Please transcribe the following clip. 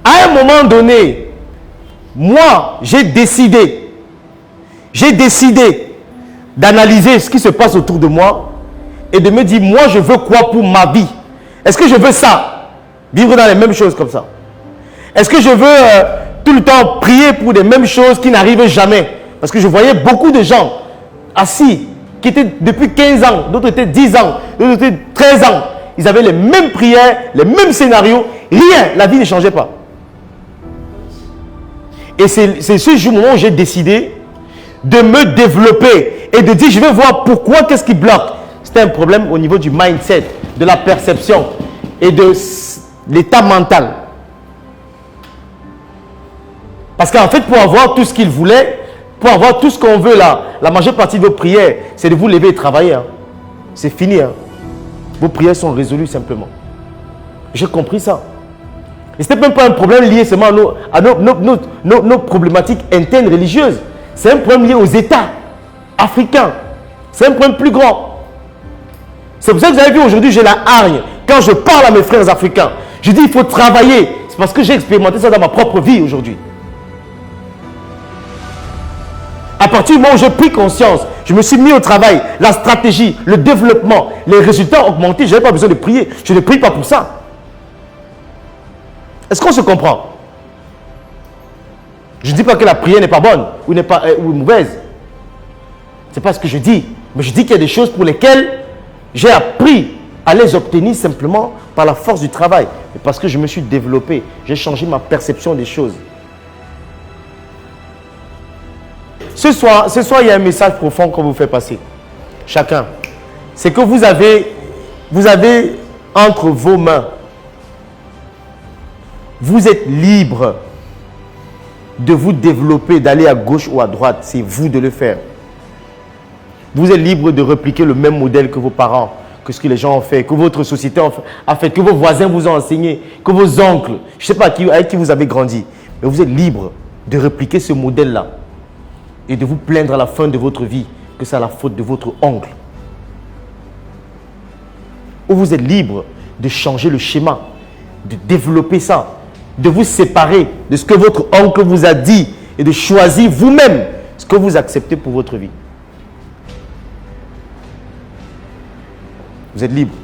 À un moment donné, moi, j'ai décidé d'analyser ce qui se passe autour de moi et de me dire, moi, je veux quoi pour ma vie? Est-ce que je veux ça? Vivre dans les mêmes choses comme ça? Est-ce que je veux tout le temps prier pour les mêmes choses qui n'arrivent jamais? Parce que je voyais beaucoup de gens assis, qui étaient depuis 15 ans, d'autres étaient 10 ans, d'autres étaient 13 ans. Ils avaient les mêmes prières, les mêmes scénarios, rien, la vie ne changeait pas. Et c'est ce jour où j'ai décidé de me développer et de dire, je vais voir pourquoi, qu'est-ce qui bloque. C'était un problème au niveau du mindset, de la perception et de l'état mental. Parce qu'en fait, pour avoir tout ce qu'il voulait, pour avoir tout ce qu'on veut là, la majeure partie de vos prières, c'est de vous lever et travailler. Hein. C'est fini. Hein. Vos prières sont résolues simplement. J'ai compris ça. Et ce n'était même pas un problème lié seulement à nos problématiques internes religieuses. C'est un problème lié aux États africains. C'est un problème plus grand. C'est pour ça que vous avez vu aujourd'hui, j'ai la hargne. Quand je parle à mes frères africains, je dis il faut travailler. C'est parce que j'ai expérimenté ça dans ma propre vie aujourd'hui. À partir du moment où j'ai pris conscience, je me suis mis au travail, la stratégie, le développement, les résultats ont augmenté, je n'avais pas besoin de prier. Je ne prie pas pour ça. Est-ce qu'on se comprend? Je ne dis pas que la prière n'est pas bonne ou n'est pas ou mauvaise. Ce n'est pas ce que je dis. Mais je dis qu'il y a des choses pour lesquelles j'ai appris à les obtenir simplement par la force du travail. Et parce que je me suis développé, j'ai changé ma perception des choses. Ce soir, il y a un message profond qu'on vous fait passer. Chacun. C'est que vous avez entre vos mains, vous êtes libre de vous développer, d'aller à gauche ou à droite. C'est vous de le faire. Vous êtes libre de répliquer le même modèle que vos parents, que ce que les gens ont fait, que votre société a fait, que vos voisins vous ont enseigné, que vos oncles, je ne sais pas avec qui vous avez grandi. Mais vous êtes libre de répliquer ce modèle-là. Et de vous plaindre à la fin de votre vie que c'est la faute de votre oncle. Ou vous êtes libre de changer le schéma, de développer ça, de vous séparer de ce que votre oncle vous a dit et de choisir vous-même ce que vous acceptez pour votre vie. Vous êtes libre.